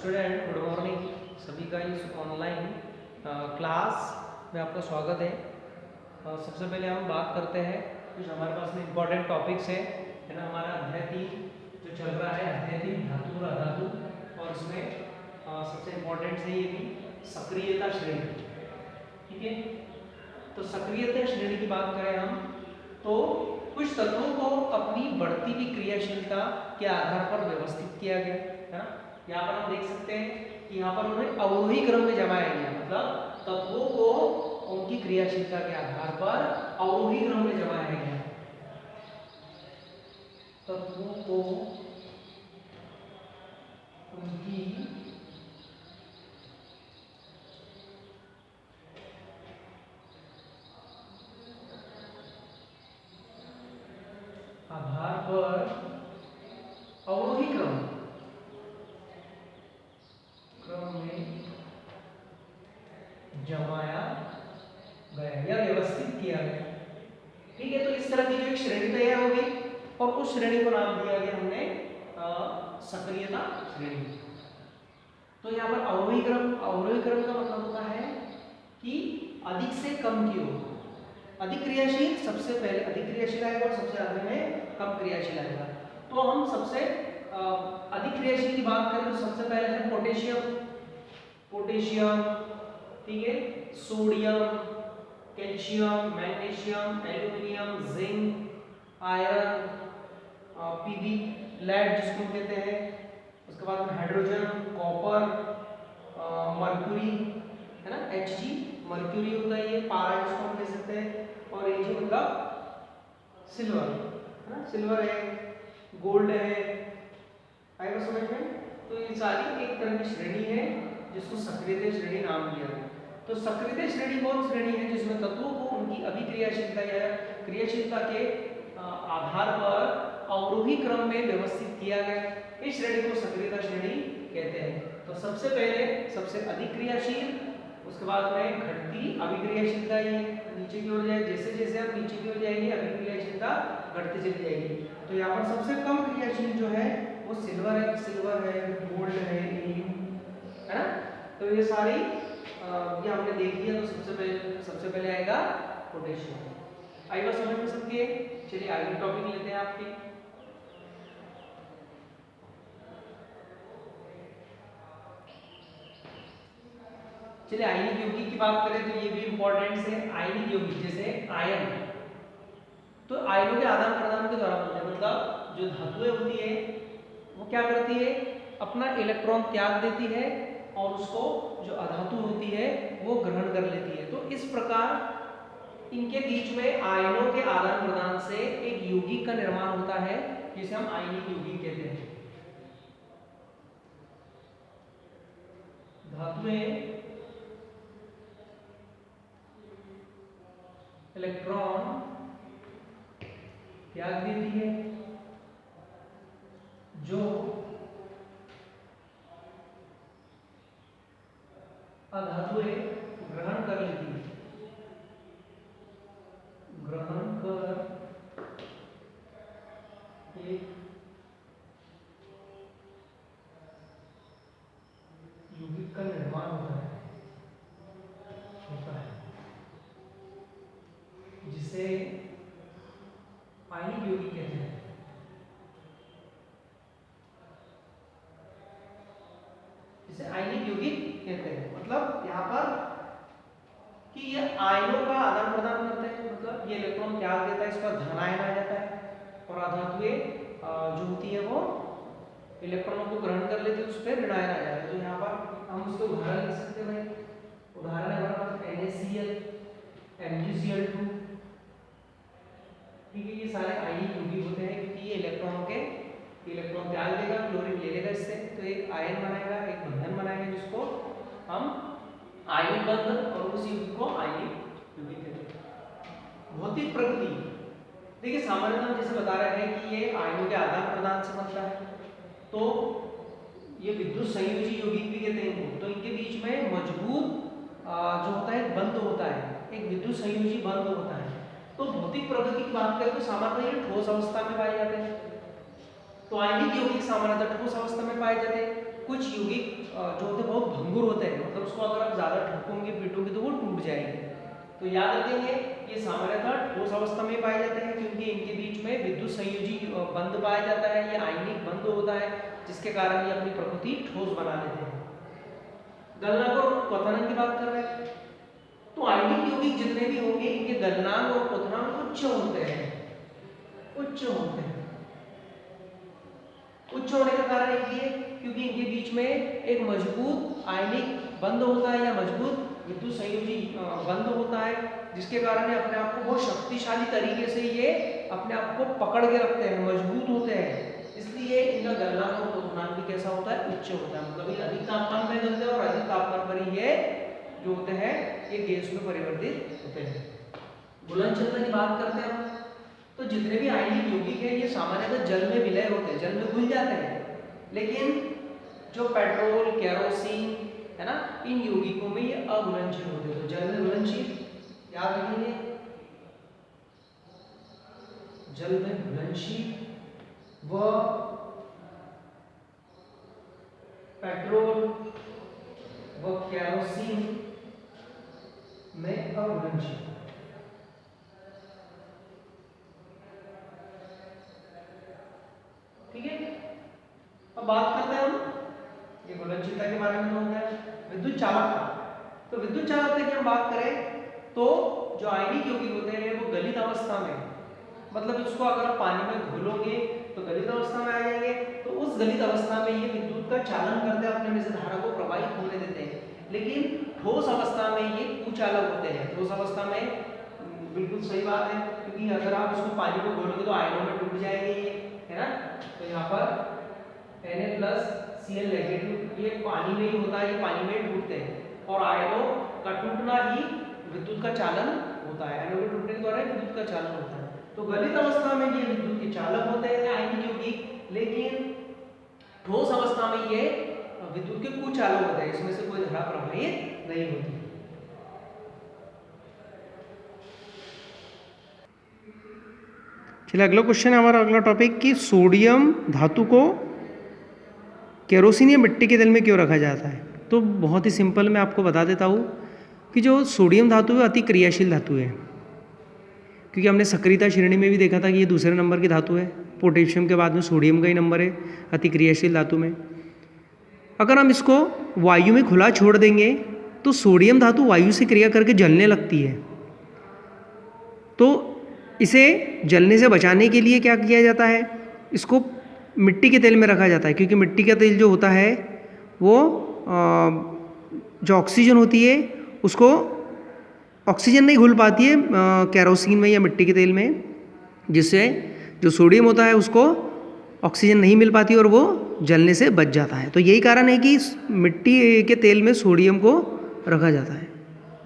Student, good morning. सभी का इस ऑनलाइन क्लास में आपका स्वागत है। सबसे पहले हम बात करते हैं कुछ हमारे पास में इम्पोर्टेंट टॉपिक्स है ना। हमारा अध्याय 3 जो चल रहा है, अध्याय 3 धातु और अधातु, और इसमें सबसे इम्पोर्टेंट है ये भी सक्रियता श्रेणी। ठीक है, तो सक्रियता श्रेणी की बात करें हम तो कुछ तत्वों को अपनी बढ़ती हुई क्रियाशीलता के आधार पर व्यवस्थित किया गया है ना। यहाँ पर हम देख सकते हैं कि यहाँ पर उन्हें अवरोही क्रम में जमाया गया, मतलब तत्वों को उनकी क्रियाशीलता के आधार पर अवरोही क्रम में जमाया गया। तत्वों को उनकी आधार पर अवरोही क्रम में जमाया गया या व्यवस्थित किया गया। ठीक है, तो इस तरह की जो एक श्रेणी तैयार हो गई और उस श्रेणी को नाम दिया गया हमने सक्रियता श्रेणी। तो यहाँ पर अवरोही क्रम का मतलब होता है कि अधिक से कम की ओर, अधिक क्रियाशील सबसे पहले अधिक क्रियाशील आएगा और सबसे आगे में कम क्रियाशील आएगा। तो हम सबसे अधिक क्रियाशील की बात करें तो सबसे पहले है पोटेशियम, ठीक है, sodium, calcium, magnesium, aluminium, zinc, iron, PB, lead जिसको कहते हैं। उसके बाद में हाइड्रोजन, कॉपर, मर्क्यूरी है ना, Hg, मर्क्यूरी होता है ये, पारा जिसको हम कह सकते हैं, और Ag मतलब सिल्वर है ना, सिल्वर है, गोल्ड है, आएगा समझ में। तो ये सारी एक तरह की श्रेणी है जिसको सक्रियता श्रेणी नाम दिया गया। तो सक्रियता श्रेणी कौन श्रेणी है जिसमें तत्वों को उनकी अभिक्रियाशीलता या क्रियाशीलता के आधार पर अवरोही क्रम में व्यवस्थित किया गया। इस श्रेणी को सक्रियता श्रेणी कहते हैं। तो सबसे पहले सबसे अधिक क्रियाशील, उसके बाद में घटती अभिक्रियाशीलता, ये नीचे की ओर जाए, जैसे जैसे हम नीचे की ओर जाएंगे अभिक्रियाशीलता घटती चली जाएगी। तो यहाँ पर सबसे कम क्रियाशील जो है वो सिल्वर है, गोल्ड है ना। तो ये सारी ये हमने देख लिया। तो सबसे पहले आएगा पोटेशियम। आएगा समझ में सबके। चलिए आगे टॉपिक लेते हैं आपके। चलिए आयनिक यौगिक की बात करें तो ये भी इंपॉर्टेंट है। आयनिक यौगिक जैसे आयन, तो आयनों के आदान प्रदान के द्वारा बनते हैं, मतलब जो धातुएं होती है वो क्या करती है, अपना इलेक्ट्रॉन त्याग देती है और उसको जो अधातु होती है वो ग्रहण कर लेती है। तो इस प्रकार इनके बीच में आयनों के आदान प्रदान से एक यौगिक का निर्माण होता है जिसे हम आयनिक यौगिक कहते हैं। धातुएं इलेक्ट्रॉन त्याग देती है, जो अधातुएं ग्रहण कर लेती है, ग्रहण कर एक यौगिक का निर्माण होता है जिसे आयनिक यौगिक कहते हैं। जिसे आयनिक यौगिक कहते हैं, मतलब यहाँ पर कि ये आयनों का आदान प्रदान करते हैं, मतलब ये इलेक्ट्रॉन त्याग देता है, इस पर धन आयन आ जाता है, और अधातुएं जो होती है वो इलेक्ट्रॉनों को ग्रहण कर लेती है, उस पर ऋण आयन आ जाता है। तो यहाँ पर हम उसके उदाहरण लिख सकते हैं। उदाहरण है हमारे पास NaCl, MgCl2, ठीक है। ये सारे आयनिक यौगिक होते हैं क्योंकि ये इलेक्ट्रॉन त्याग देगा, क्लोरीन ले लेगा इससे, तो एक आयन बनाएगा, एक बंधन बनाएगा जिसको हम आयनिक बंधन, और उस यौगिक को आयनिक यौगिक कहते हैं। भौतिक प्रकृति देखिए, सामान्यतः हम जैसे बता रहे हैं कि ये आयनों के आदान प्रदान से बनता है, तो ये विद्युत संयोजी यौगिक भी कहते हैं इनको। तो इनके बीच में मजबूत जो होता है बंध होता है, एक विद्युत संयोजी बंध होता है। तो भौतिक प्रकृति की बात करें तो सामान्यतः ये ठोस अवस्था में पाए जाते हैं। तो आयनिक यौगिक सामान्यतः ठोस अवस्था में पाए जाते हैं। कुछ यौगिक जो होते हैं बहुत भंगुर होते हैं, मतलब उसको अगर आप ज़्यादा ठोकोगे पीटोगे तो वो टूट जाएंगे। तो याद रखेंगे ये सामान्यतः ठोस अवस्था में पाए जाते हैं, क्योंकि इनके बीच में विद्युत संयोजी बंध पाया जाता है, ये आयनिक बंध होता है, जिसके कारण ये अपनी प्रकृति ठोस बना लेते हैं। गलनांक और क्वथनांक की बात कर रहे हैं, तो आयनिक यौगिक जितने भी होंगे इनके गलनांक और क्वथनांक उच्च होते हैं, उच्च होते हैं। उच्च होने का कारण ये क्योंकि इनके बीच में एक मजबूत आयनिक बंध होता है या मजबूत विद्युत संयोजी बंध होता है, जिसके कारण ये अपने आप को बहुत शक्तिशाली तरीके से ये अपने आप को पकड़ के रखते हैं, मजबूत होते हैं। इसलिए इनका गलनांक और क्वथनांक भी कैसा होता है, उच्च होता है। मतलब ये अधिक तापमान में गलते हैं और अधिक तापमान पर ही ये जो होते हैं ये गैस में परिवर्तित होते हैं। घुलनशीलता की बात करते हैं हम, तो जितने भी आयनिक यौगिक है ये सामान्यतः जल में विलय होते हैं, जल में घुल जाते हैं। लेकिन जो पेट्रोल, केरोसिन है ना, इन यौगिकों में ये अघुलनशील होते हैं। तो जल में घुलनशील, याद रखेंगे, जल में घुलनशील व पेट्रोल व केरोसिन में अघुलनशील। ठीक है, अब बात करते हैं हम ये घुलनशीलता के बारे में हो गया। विद्युत चालकता, तो विद्युत चालकता की हम बात करें तो जो आयनिक यौगिक होते हैं वो गलित अवस्था में, मतलब इसको अगर आप पानी में घोलोगे तो गलित अवस्था में आ जाएंगे, तो उस गलित अवस्था में ये विद्युत का चालन करते हैं, अपने में से धारा को प्रवाहित होने देते हैं। लेकिन ठोस अवस्था में ये कुचालक होते हैं। ठोस अवस्था में बिल्कुल सही बात है, क्योंकि अगर आप इसको पानी में घोलोगे तो आयनों में टूट जाएंगे ये, है ना। तो यहाँ पर Na+Cl नेगेटिव ये पानी में ही होता है, ये पानी में टूटते हैं, और आयनों का टूटना ही विद्युत का चालन होता है। आयनों के टूटने के द्वारा विद्युत का चालन होता है। तो गलित अवस्था में ये विद्युत के चालक होते हैं आयनिक यौगिक, लेकिन ठोस अवस्था में ये विद्युत के कुचालक होते हैं, इसमें से कोई धारा प्रवाहित नहीं होती। चलिए अगला क्वेश्चन है हमारा, अगला टॉपिक कि सोडियम धातु को केरोसिन या मिट्टी के तेल में क्यों रखा जाता है। तो बहुत ही सिंपल मैं आपको बता देता हूँ कि जो सोडियम धातु है अति क्रियाशील धातु है, क्योंकि हमने सक्रियता श्रेणी में भी देखा था कि ये दूसरे नंबर की धातु है, पोटेशियम के बाद में सोडियम का ही नंबर है अति क्रियाशील धातु में। अगर हम इसको वायु में खुला छोड़ देंगे तो सोडियम धातु वायु से क्रिया करके जलने लगती है। तो इसे जलने से बचाने के लिए क्या किया जाता है, इसको मिट्टी के तेल में रखा जाता है, क्योंकि मिट्टी का तेल जो होता है वो जो ऑक्सीजन होती है उसको ऑक्सीजन नहीं घुल पाती है केरोसिन में या मिट्टी के तेल में, जिससे जो सोडियम होता है उसको ऑक्सीजन नहीं मिल पाती और वो जलने से बच जाता है। तो यही कारण है कि मिट्टी के तेल में सोडियम को रखा जाता है।